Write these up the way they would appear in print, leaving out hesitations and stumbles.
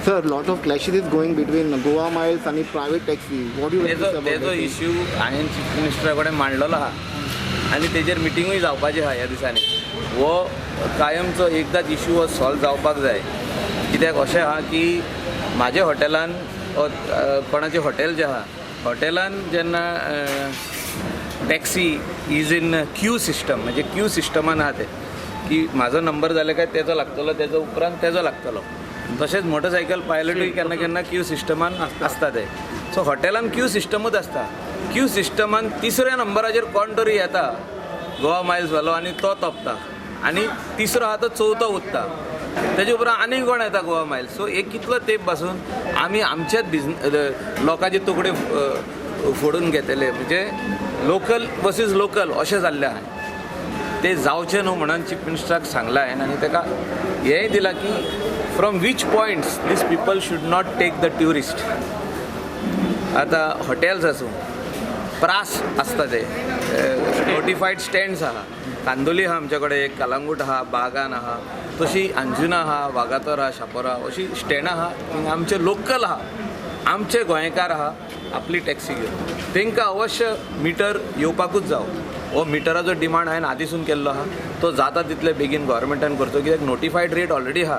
Sir, lot of clashes is going between Goa Miles and private taxi. What do you like to say about तेजो that? Issue हांवें chief मिनिस्टरा कडेन मांडलेलो आहा आनी तेजेर मिटिंगूय जावपाची आहा ह्या दिसांनी. हो कायमचो एकदांच इश्यू हो सॉल्व जावपाक जाय. कित्याक अशें आहा की म्हाज्या हॉटेलान कोणाचें हॉटेल जें आहा हॉटेलान जेन्ना taxi is in Q system म्हणजे क्यू सिस्टमान आहा ते की म्हाजो नंबर जाले काय तेजो लागतलो तेजो उपरांत तेजो लागतलो. तशेंच मोटरसायकल पायलटूय केन्ना केन्ना क्यू सिस्टमान आसता ते. सो हॉटेलान क्यू सिस्टमूच आसता. क्यू सिस्टमान तिसऱ्या नंबराचेर कोण तरी येता गोवा मायल्सवालो आनी तो तोपता आनी तिसरो आहा तो चवथो उरता. तेजे उपरांत आनी कोण येता गोवा मायल्स. सो एक कितलो तेंप पासून आमी आमच्याच लोकांचे तुकडे फोडून घेतले म्हणजे लोकल वर्सीस लोकल अशें जाल्लें आहा. ते जावचें न्हू म्हणून चीफ मिनिस्टराक सांगलां हांवें आनी ताका हेंय दिलां की from which points these people should not take the tourist. आतां हॉटेल्स आसूं प्रास आसता ते नोटिफायड स्टँड्स आहा. कांदोली आहा आमचे कडेन एक, कलांगूट आहा, बागान आहा, तशी अंजुना आहा, वागातोर आहा, शापोरा अशी स्टँडां आहा. आमचे लोकल आहा आमचे गोंयकार आहा आपली टॅक्सी घेवन तांकां अवश्य मिटर येवपाकूच जावं. हो मिटराचो डिमांड हांवें आदीसून केल्लो आहा. तो जाता तितले बेगीन गोवोरमेंटान करचो कित्याक नोटिफायड रेट ऑलरेडी आहा.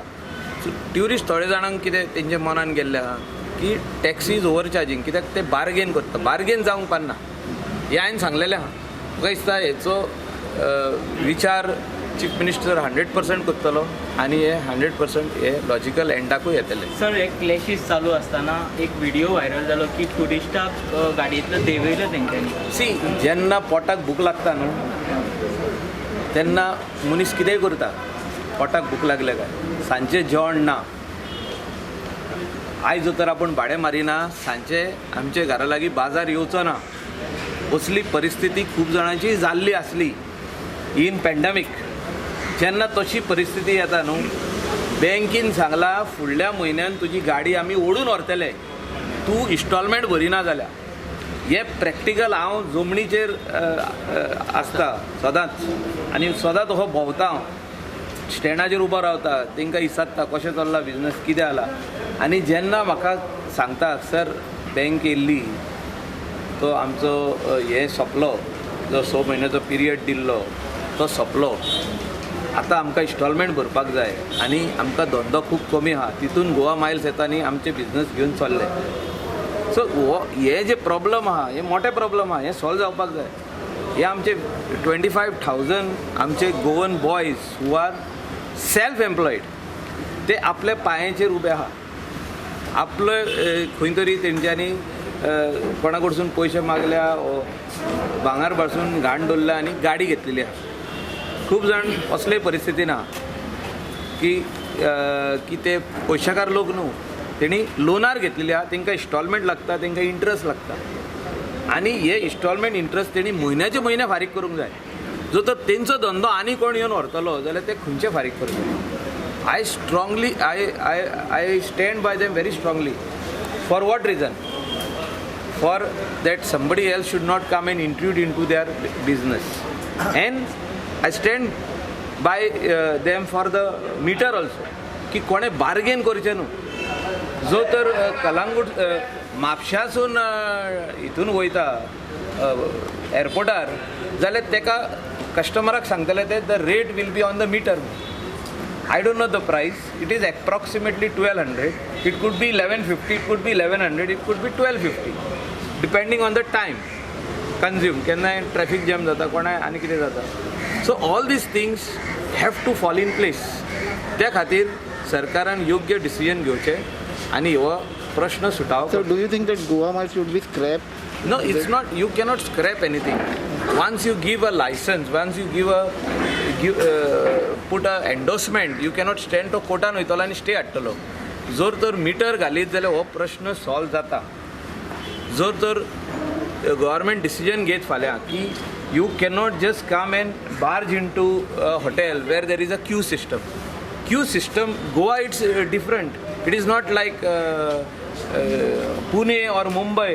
ट्युरिस्ट थोडे जाणांक कितें तेंचे मनान गेल्लें आहा की टॅक्सी इज ओवर चार्जींग कित्याक ते बार्गेन करता. बार्गेन जावंक पारना हें हांवें सांगलेलें आहा. म्हाका दिसता हेचो विचार चीफ मिनिस्टर 100% करतलो आनी हे 100% हे लॉजिकल एंडाकूय येतले. सर एक क्लॅशीस चालू असताना एक व्हिडिओ व्हायरल जालो की ट्युरिस्टाक गाडयेंतलो देंवयलो तेंच्यांनी. सी जेन्ना पोटाक भूक लागता न्हू तेन्ना मनीस कितेंय करता. पोटाक भूक लागले काय सांजचें जेवण ना. आयज तर आपूण भाडें मारिना सांजचें आमचे घरा लागीं बाजार येवचो ना. असली परिस्थिती खूब जाणांची जाल्ली आसली इन पॅन्डेमीक. जेन्ना तशी परिस्थिती येता न्हू बँकेन सांगलां फुडल्या म्हयन्यान तुजी गाडी आमी ओडून व्हरतले तूं इन्स्टॉलमेंट भरिना जाल्यार. हे प्रॅक्टिकल हांव जमनीचेर आसता सदांच आनी सदांच हो भोंवता. हांव स्टँडाचेर उबो रावता तांकां इसादता कशें चल्ला बिजनस कितें जाला. आनी जेन्ना म्हाका सांगता सर बँक येयल्ली तो आमचो हें सोंपलो जो 6 म्हयन्याचो पिरियड दिल्लो तो सोंपलो. आतां आमकां इन्स्टॉलमेंट भरपाक जाय आनी आमकां धंदो खूब कमी आहा. तितून गोवा मायल्स येता आनी आमचे बिजनस घेवन चल्ले. सो हे जे प्रॉब्लम आहा हे मोठे प्रॉब्लम आहा. हे सॉल्व जावपाक जाय. हे आमचे 25,000 आमचे Goan boys who are self employed ते आपल्या पांयांचेर उबे आहा. आपले खंय तरी तेंच्यांनी कोणा कडसून पयशे मागल्या भांगार पासून घाण दवरल्या आनी गाडी घेतलेली आहा. खूब जाण असले परिस्थितीन आहा की ते पयशेकार लोक न्हू तेणी लोनार घेतलेली आहा. तांकां इन्स्टॉलमेंट लागता तांकां इंट्रस्ट लागता आनी हे इन्स्टॉलमेंट इंट्रस्ट तेणी म्हयन्याचे म्हयने फारीक करूंक जाय. जो तर तेंचो धंदो आनी कोण येवन व्हरतलो जाल्यार ते खंयचे फारीक करतले. I strongly I stand by them very strongly. For what reason? For that somebody else should not come and intrude in to their business. And I stand by them for the matter also की कोणें bargain करचें न्हू. जो तर कलांगूट म्हापशासून हितून वयता एअरपोर्टार जाल्यार तेका कस्टमराक सांगतले ते the rate will be on the meter. I don't know the price. It is approximately 1200. It could be 1150. It could be 1100. It could be 1250 depending on the time consume. केन्नाय ट्रॅफिक जॅम जाता कोणाय आनी कितें जाता. So all these things have to fall in place. त्या खातीर सरकारान योग्य डिसिजन घेवचें आनी हो प्रश्न सुटावप. So do you think that Goa Miles should be scrapped? No, it's not. You cannot scrap anything. Once you give a license, once you put a endorsement, you cannot stand to कोर्टान वयतलो आनी stay हाडटलो. जर तर metre घालीत जाल्यार हो प्रश्न solve जाता. जर तर गव्हर्मेंट डिसिजन घेत फाल्यां की you cannot just come and barge into a hotel where there is a queue system. Queue system, Goa, it's different. It is not like Pune or Mumbai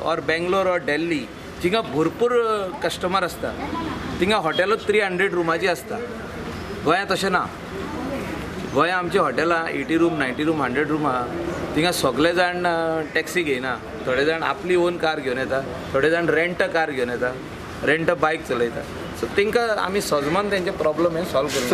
or Bangalore or Delhi. थिंगा भरपूर customer आसता. थिंगा हॉटेलूच 300 रुमाची आसता. गोंयांत तशें ना. गोंया आमची हॉटेलां 80 रूम 90 रूम 100 रूम आहा थिंगा सगळे जाण टॅक्सी घेयना थोडे जाण आपली ओन कार घेवन येता थोडे जाण रेंट कार घेवन येता रेंट बायक चलयता सो तांकां आमी सजमान तेंचे प्रॉब्लम हे सॉल्व करूंक